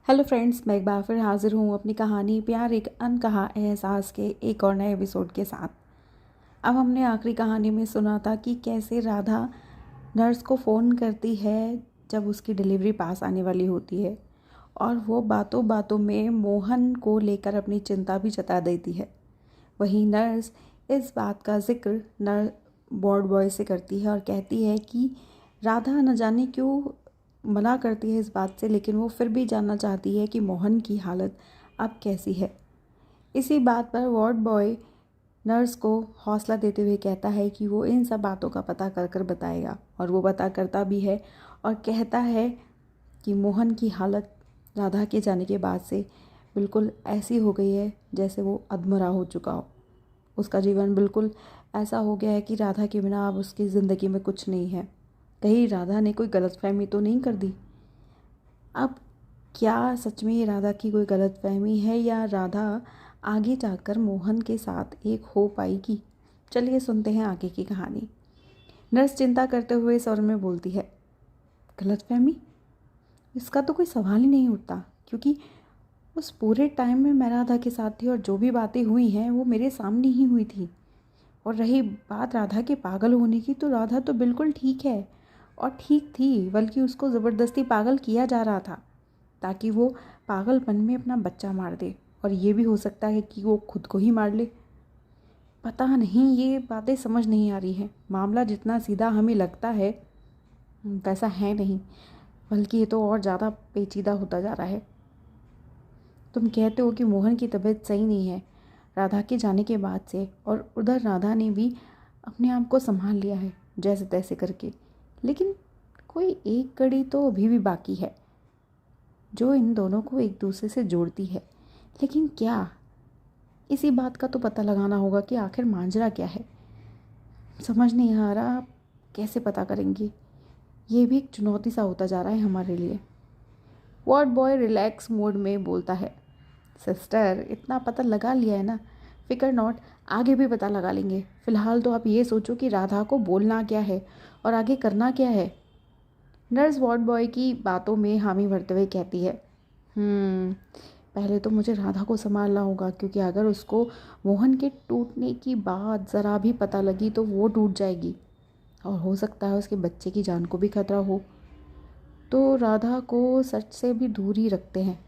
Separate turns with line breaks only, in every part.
Hello friends, मैं एक बार फिर हाजिर हूँ अपनी कहानी प्यार एक अनकहा एहसास के एक और नए एपिसोड के साथ। अब हमने आखिरी कहानी में सुना था कि कैसे राधा नर्स को फ़ोन करती है जब उसकी डिलीवरी पास आने वाली होती है, और वो बातों बातों में मोहन को लेकर अपनी चिंता भी जता देती है। वहीं नर्स इस बात का जिक्र वार्ड बॉय से करती है और कहती है कि राधा न जाने क्यों मना करती है इस बात से, लेकिन वो फिर भी जानना चाहती है कि मोहन की हालत अब कैसी है। इसी बात पर वार्ड बॉय नर्स को हौसला देते हुए कहता है कि वो इन सब बातों का पता कर कर बताएगा, और वो पता करता भी है और कहता है कि मोहन की हालत राधा के जाने के बाद से बिल्कुल ऐसी हो गई है जैसे वो अधमरा हो चुका हो। उसका जीवन बिल्कुल ऐसा हो गया है कि राधा के बिना अब उसकी ज़िंदगी में कुछ नहीं है। कहीं राधा ने कोई गलतफहमी तो नहीं कर दी? अब क्या सच में ये राधा की कोई गलतफहमी है, या राधा आगे जाकर मोहन के साथ एक हो पाएगी? चलिए सुनते हैं आगे की कहानी। नर्स चिंता करते हुए स्वर में बोलती है, गलतफहमी? इसका तो कोई सवाल ही नहीं उठता, क्योंकि उस पूरे टाइम में मैं राधा के साथ थी और जो भी बातें हुई हैं वो मेरे सामने ही हुई थी। और रही बात राधा के पागल होने की, तो राधा तो बिल्कुल ठीक है और ठीक थी, बल्कि उसको ज़बरदस्ती पागल किया जा रहा था ताकि वो पागलपन में अपना बच्चा मार दे, और ये भी हो सकता है कि वो खुद को ही मार ले। पता नहीं, ये बातें समझ नहीं आ रही हैं। मामला जितना सीधा हमें लगता है वैसा है नहीं, बल्कि ये तो और ज़्यादा पेचीदा होता जा रहा है। तुम कहते हो कि मोहन की तबीयत सही नहीं है राधा के जाने के बाद से, और उधर राधा ने भी अपने आप को संभाल लिया है जैसे तैसे करके, लेकिन कोई एक कड़ी तो अभी भी बाकी है जो इन दोनों को एक दूसरे से जोड़ती है। लेकिन क्या? इसी बात का तो पता लगाना होगा कि आखिर मांजरा क्या है। समझ नहीं आ रहा आप कैसे पता करेंगे। ये भी एक चुनौती सा होता जा रहा है हमारे लिए। वार्ड बॉय रिलैक्स मोड में बोलता है, सिस्टर इतना पता लगा लिया है ना, फिकर नॉट, आगे भी पता लगा लेंगे। फ़िलहाल तो आप ये सोचो कि राधा को बोलना क्या है और आगे करना क्या है। नर्स वार्ड बॉय की बातों में हामी भरते हुए कहती है, पहले तो मुझे राधा को संभालना होगा, क्योंकि अगर उसको मोहन के टूटने की बात ज़रा भी पता लगी तो वो टूट जाएगी, और हो सकता है उसके बच्चे की जान को भी खतरा हो। तो राधा को सच से भी दूर ही रखते हैं,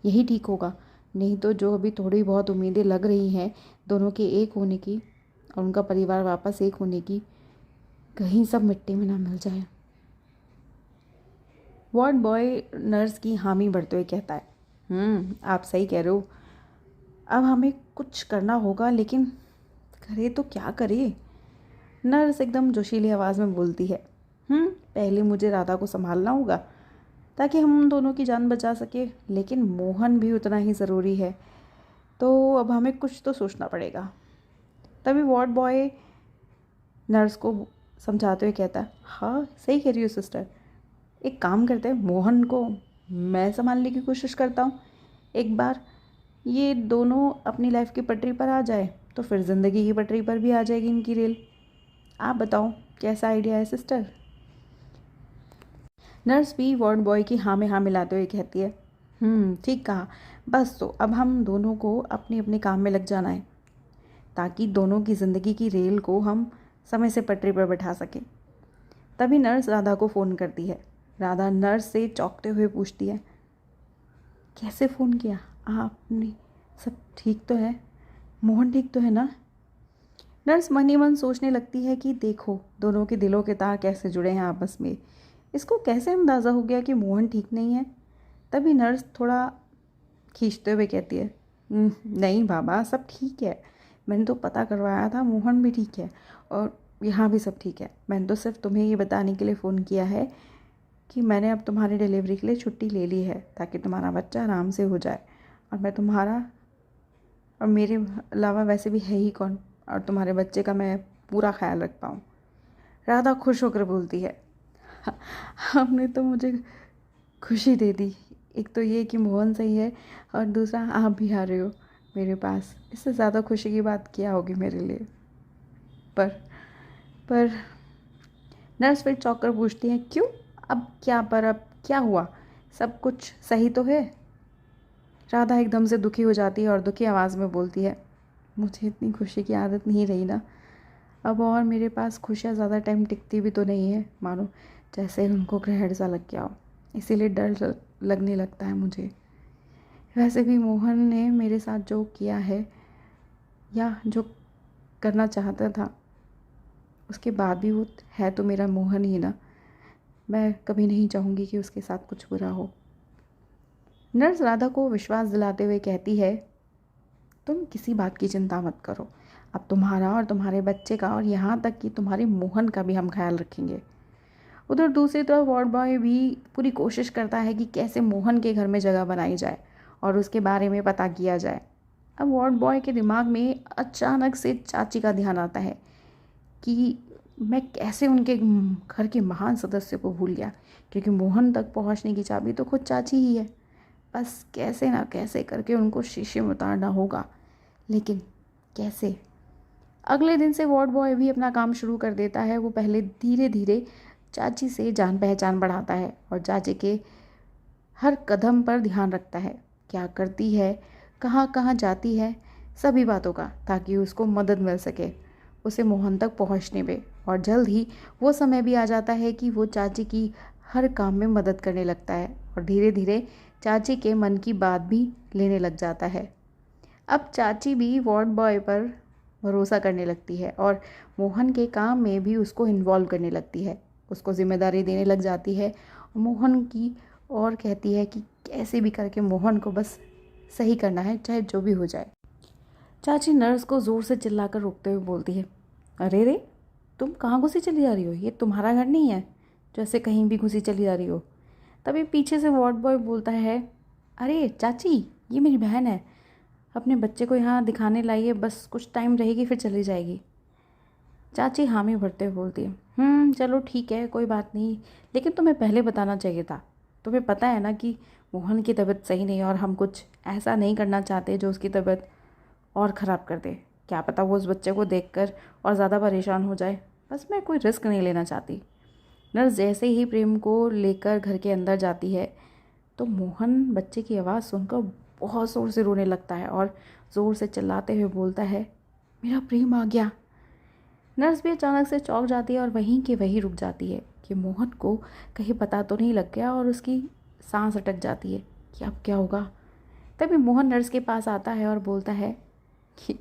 यही ठीक होगा। नहीं तो जो अभी थोड़ी बहुत उम्मीदें लग रही हैं दोनों के एक होने की और उनका परिवार वापस एक होने की, कहीं सब मिट्टी में ना मिल जाए। वार्ड बॉय नर्स की हामी भरते हुए कहता है, आप सही कह रहे हो। अब हमें कुछ करना होगा, लेकिन करे तो क्या करे? नर्स एकदम जोशीली आवाज़ में बोलती है, पहले मुझे राधा को संभालना होगा ताकि हम दोनों की जान बचा सके, लेकिन मोहन भी उतना ही ज़रूरी है। तो अब हमें कुछ तो सोचना पड़ेगा। तभी वार्ड बॉय नर्स को समझाते हुए कहता है, हाँ सही कह रही हो सिस्टर, एक काम करते हैं, मोहन को मैं संभालने की कोशिश करता हूँ। एक बार ये दोनों अपनी लाइफ की पटरी पर आ जाए तो फिर ज़िंदगी की पटरी पर भी आ जाएगी इनकी रेल। आप बताओ कैसा आइडिया है सिस्टर? नर्स भी वार्ड बॉय की हाँ में हाँ मिलाते हुए कहती है, ठीक कहा। बस तो अब हम दोनों को अपने अपने काम में लग जाना है ताकि दोनों की ज़िंदगी की रेल को हम समय से पटरी पर बैठा सकें। तभी नर्स राधा को फ़ोन करती है। राधा नर्स से चौंकते हुए पूछती है, कैसे फ़ोन किया आपने? सब ठीक तो है? मोहन ठीक तो है ना? नर्स मन ही मन सोचने लगती है कि देखो दोनों के दिलों के तार कैसे जुड़े हैं आपस में। इसको कैसे अंदाज़ा हो गया कि मोहन ठीक नहीं है? तभी नर्स थोड़ा खींचते हुए कहती है, नहीं बाबा, सब ठीक है। मैंने तो पता करवाया था, मोहन भी ठीक है और यहाँ भी सब ठीक है। मैंने तो सिर्फ तुम्हें ये बताने के लिए फ़ोन किया है कि मैंने अब तुम्हारी डिलीवरी के लिए छुट्टी ले ली है ताकि तुम्हारा बच्चा आराम से हो जाए, और मैं तुम्हारा और मेरे अलावा वैसे भी है ही कौन, और तुम्हारे बच्चे का मैं पूरा ख्याल रख पाऊँ। राधा खुश होकर बोलती है, आपने तो मुझे खुशी दे दी। एक तो ये कि मोहन सही है, और दूसरा आप भी आ रहे हो मेरे पास। इससे ज़्यादा खुशी की बात क्या होगी मेरे लिए? पर नर्स फिर चौंक कर पूछती है, क्यों? अब क्या? पर अब क्या हुआ? सब कुछ सही तो है? राधा एकदम से दुखी हो जाती है और दुखी आवाज़ में बोलती है, मुझे इतनी खुशी की आदत नहीं रही ना अब, और मेरे पास खुशियाँ ज़्यादा टाइम टिकती भी तो नहीं है, मानो जैसे उनको ग्रहण सा लग गया हो, इसीलिए डर लगने लगता है मुझे। वैसे भी मोहन ने मेरे साथ जो किया है या जो करना चाहता था, उसके बाद भी वो है तो मेरा मोहन ही ना। मैं कभी नहीं चाहूँगी कि उसके साथ कुछ बुरा हो। नर्स राधा को विश्वास दिलाते हुए कहती है, तुम किसी बात की चिंता मत करो, अब तुम्हारा और तुम्हारे बच्चे का और यहाँ तक कि तुम्हारे मोहन का भी हम ख्याल रखेंगे। उधर दूसरी तरफ वार्ड बॉय भी पूरी कोशिश करता है कि कैसे मोहन के घर में जगह बनाई जाए और उसके बारे में पता किया जाए। अब वार्ड बॉय के दिमाग में अचानक से चाची का ध्यान आता है कि मैं कैसे उनके घर के महान सदस्य को भूल गया, क्योंकि मोहन तक पहुंचने की चाबी तो खुद चाची ही है। बस कैसे ना कैसे करके उनको शीशे में उतारना होगा, लेकिन कैसे? अगले दिन से वार्ड बॉय भी अपना काम शुरू कर देता है। वो पहले धीरे धीरे चाची से जान पहचान बढ़ाता है और चाची के हर कदम पर ध्यान रखता है, क्या करती है, कहाँ कहाँ जाती है, सभी बातों का, ताकि उसको मदद मिल सके उसे मोहन तक पहुँचने में। और जल्द ही वो समय भी आ जाता है कि वो चाची की हर काम में मदद करने लगता है और धीरे धीरे चाची के मन की बात भी लेने लग जाता है। अब चाची भी वार्ड बॉय पर भरोसा करने लगती है और मोहन के काम में भी उसको इन्वॉल्व करने लगती है, उसको जिम्मेदारी देने लग जाती है मोहन की, और कहती है कि कैसे भी करके मोहन को बस सही करना है, चाहे जो भी हो जाए। चाची नर्स को ज़ोर से चिल्लाकर रोकते हुए बोलती है, अरे रे, तुम कहाँ घुसी चली जा रही हो? ये तुम्हारा घर नहीं है जो ऐसे कहीं भी घुसी चली जा रही हो। तभी पीछे से वार्ड बॉय बोलता है, अरे चाची, ये मेरी बहन है, अपने बच्चे को यहाँ दिखाने लाई है, बस कुछ टाइम रहेगी फिर चली जाएगी। चाची हामी भरते हुए बोलती है, चलो ठीक है, कोई बात नहीं, लेकिन तुम्हें पहले बताना चाहिए था। तुम्हें पता है ना कि मोहन की तबीयत सही नहीं है और हम कुछ ऐसा नहीं करना चाहते जो उसकी तबीयत और ख़राब कर दे। क्या पता वो उस बच्चे को देखकर और ज़्यादा परेशान हो जाए, बस मैं कोई रिस्क नहीं लेना चाहती। नर्स जैसे ही प्रेम को लेकर घर के अंदर जाती है तो मोहन बच्चे की आवाज़ सुनकर बहुत ज़ोर से रोने लगता है और ज़ोर से चिल्लाते हुए बोलता है, मेरा प्रेम आ गया। नर्स भी अचानक से चौंक जाती है और वहीं के वहीं रुक जाती है कि मोहन को कहीं पता तो नहीं लग गया, और उसकी सांस अटक जाती है कि अब क्या होगा। तभी मोहन नर्स के पास आता है और बोलता है कि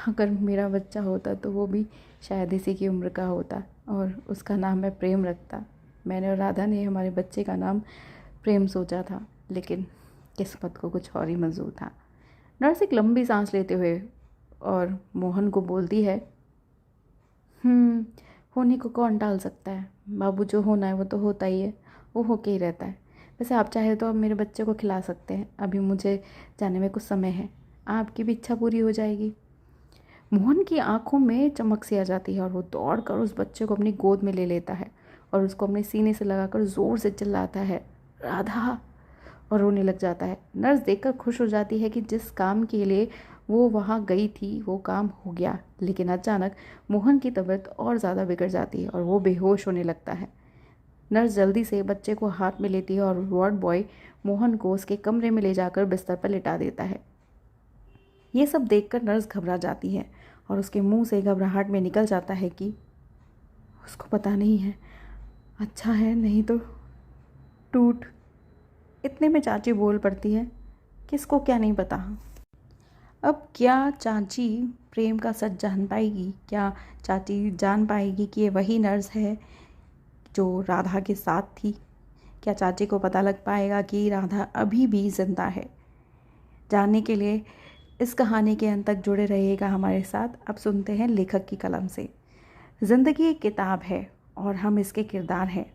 अगर मेरा बच्चा होता तो वो भी शायद इसी की उम्र का होता और उसका नाम मैं प्रेम रखता। मैंने और राधा ने हमारे बच्चे का नाम प्रेम सोचा था, लेकिन किस्मत को कुछ और ही मंजूर था। नर्स एक लंबी सांस लेते हुए और मोहन को बोलती है, होने को कौन टाल सकता है, बाबू जो होना है वो तो होता ही है, वो होके ही रहता है। वैसे आप चाहे तो अब मेरे बच्चे को खिला सकते हैं, अभी मुझे जाने में कुछ समय है, आपकी भी इच्छा पूरी हो जाएगी। मोहन की आंखों में चमक सी आ जाती है और वो दौड़कर उस बच्चे को अपनी गोद में ले लेता है और उसको अपने सीने से लगाकर ज़ोर से चिल्लाता है, राधा, और रोने लग जाता है। नर्स देखकर खुश हो जाती है कि जिस काम के लिए वो वहाँ गई थी वो काम हो गया, लेकिन अचानक मोहन की तबीयत और ज़्यादा बिगड़ जाती है और वो बेहोश होने लगता है। नर्स जल्दी से बच्चे को हाथ में लेती है और वार्ड बॉय मोहन को उसके कमरे में ले जाकर बिस्तर पर लिटा देता है। ये सब देखकर नर्स घबरा जाती है और उसके मुंह से घबराहट में निकल जाता है कि उसको पता नहीं है, अच्छा है नहीं तो टूट। इतने में चाची बोल पड़ती है, किसको क्या नहीं पता। अब क्या चाची प्रेम का सच जान पाएगी? क्या चाची जान पाएगी कि ये वही नर्स है जो राधा के साथ थी? क्या चाची को पता लग पाएगा कि राधा अभी भी जिंदा है? जानने के लिए इस कहानी के अंत तक जुड़े रहिएगा हमारे साथ। अब सुनते हैं लेखक की कलम से। ज़िंदगी एक किताब है और हम इसके किरदार हैं।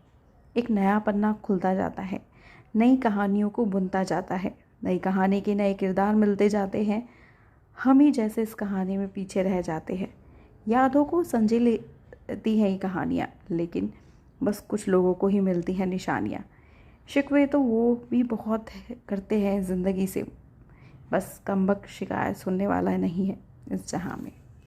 एक नया पन्ना खुलता जाता है, नई कहानियों को बुनता जाता है, नई कहानी के नए किरदार मिलते जाते हैं। हम ही जैसे इस कहानी में पीछे रह जाते हैं। यादों को संजो लेती हैं ये कहानियाँ, लेकिन बस कुछ लोगों को ही मिलती हैं निशानियाँ। शिकवे तो वो भी बहुत करते हैं ज़िंदगी से, बस कमबख्त शिकायत सुनने वाला नहीं है इस जहां में।